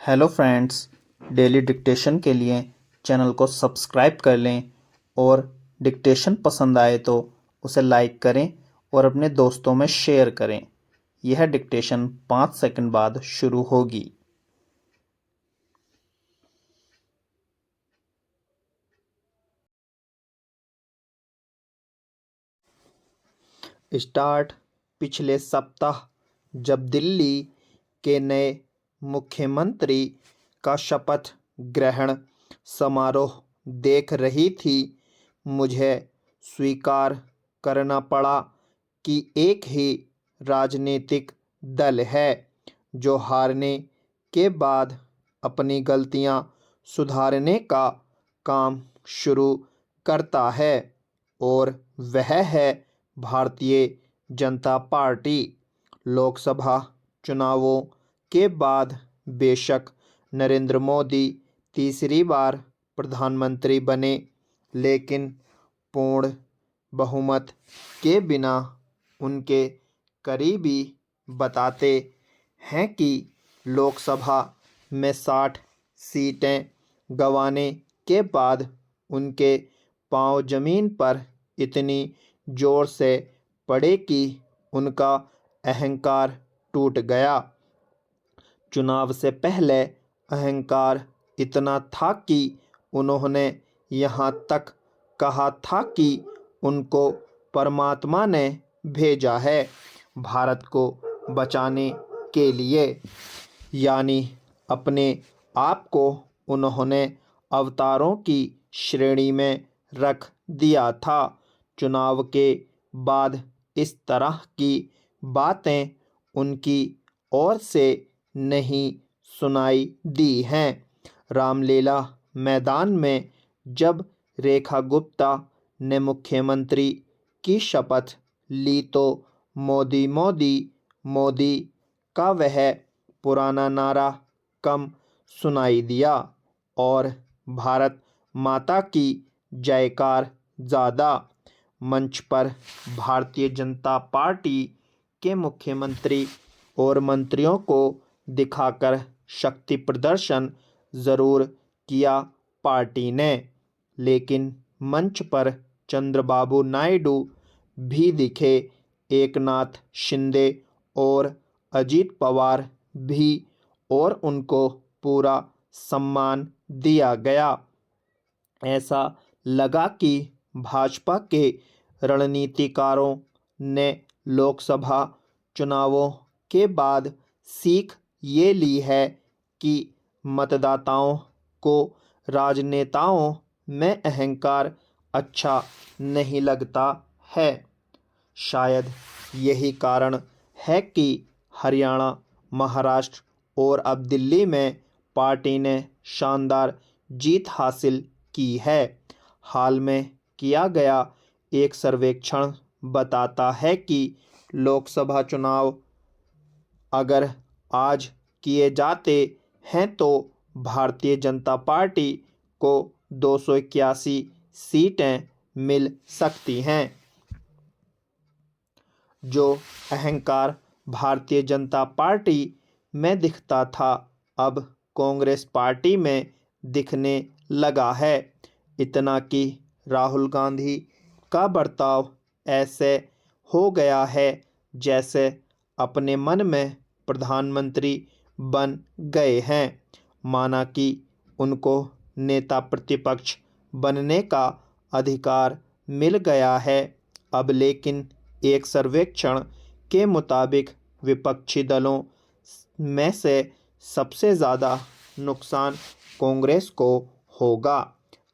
Hello friends, daily dictation के लिए channel को सब्सक्राइब कर लें और डिक्टेशन पसंद आए तो उसे लाइक करें और अपने दोस्तों में शेयर करें। यह डिक्टेशन 5 सेकंड बाद शुरू होगी। स्टार्ट। पिछले सप्ताह जब दिल्ली के नए मुख्यमंत्री का शपथ ग्रहण समारोह देख रही थी, मुझे स्वीकार करना पड़ा कि एक ही राजनीतिक दल है जो हारने के बाद अपनी गलतियां सुधारने का काम शुरू करता है, और वह है भारतीय जनता पार्टी। लोकसभा चुनावों के बाद बेशक नरेंद्र मोदी तीसरी बार प्रधानमंत्री बने, लेकिन पूर्ण बहुमत के बिना उनके करीबी बताते हैं कि लोकसभा में 60 सीटें गंवाने के बाद उनके पांव जमीन पर इतनी जोर से पड़े कि उनका अहंकार टूट गया। चुनाव से पहले अहंकार इतना था कि उन्होंने यहाँ तक कहा था कि उनको परमात्मा ने भेजा है भारत को बचाने के लिए, यानी अपने आप को उन्होंने अवतारों की श्रेणी में रख दिया था। चुनाव के बाद इस तरह की बातें उनकी ओर से नहीं सुनाई दी हैं। रामलीला मैदान में जब रेखा गुप्ता ने मुख्यमंत्री की शपथ ली तो मोदी मोदी मोदी का वह पुराना नारा कम सुनाई दिया और भारत माता की जयकार ज़्यादा। मंच पर भारतीय जनता पार्टी के मुख्यमंत्री और मंत्रियों को दिखाकर शक्ति प्रदर्शन ज़रूर किया पार्टी ने, लेकिन मंच पर चंद्रबाबू नायडू भी दिखे, एकनाथ शिंदे और अजीत पवार भी, और उनको पूरा सम्मान दिया गया। ऐसा लगा कि भाजपा के रणनीतिकारों ने लोकसभा चुनावों के बाद सीख ये ली है कि मतदाताओं को राजनेताओं में अहंकार अच्छा नहीं लगता है। शायद यही कारण है कि हरियाणा, महाराष्ट्र और अब दिल्ली में पार्टी ने शानदार जीत हासिल की है। हाल में किया गया एक सर्वेक्षण बताता है कि लोकसभा चुनाव अगर आज किए जाते हैं तो भारतीय जनता पार्टी को 281 सीटें मिल सकती हैं। जो अहंकार भारतीय जनता पार्टी में दिखता था, अब कांग्रेस पार्टी में दिखने लगा है। इतना कि राहुल गांधी का बर्ताव ऐसे हो गया है जैसे अपने मन में प्रधानमंत्री बन गए हैं, माना कि उनको नेता प्रतिपक्ष बनने का अधिकार मिल गया है अब। लेकिन एक सर्वेक्षण के मुताबिक विपक्षी दलों में से सबसे ज़्यादा नुकसान कांग्रेस को होगा।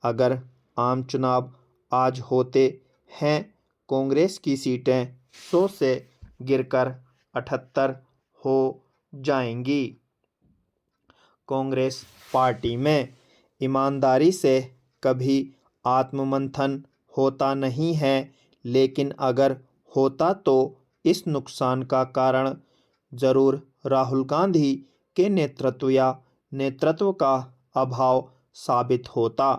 अगर आम चुनाव आज होते हैं, कांग्रेस की सीटें 100 से गिरकर 78 हो जाएंगी। कांग्रेस पार्टी में ईमानदारी से कभी आत्ममंथन होता नहीं है, लेकिन अगर होता तो इस नुकसान का कारण जरूर राहुल गांधी के नेतृत्व या नेतृत्व का अभाव साबित होता।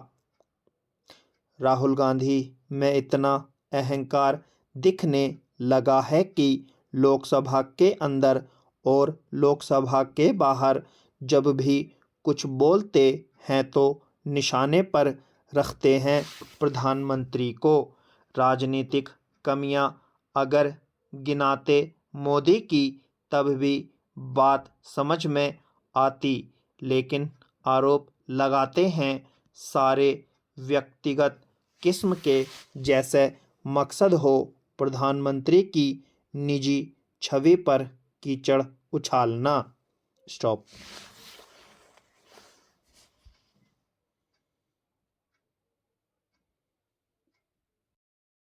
राहुल गांधी में इतना अहंकार दिखने लगा है कि लोकसभा के अंदर और लोकसभा के बाहर जब भी कुछ बोलते हैं तो निशाने पर रखते हैं प्रधानमंत्री को। राजनीतिक कमियां अगर गिनाते मोदी की तब भी बात समझ में आती, लेकिन आरोप लगाते हैं सारे व्यक्तिगत किस्म के, जैसे मकसद हो प्रधानमंत्री की निजी छवि पर कीचड़ उछालना। स्टॉप।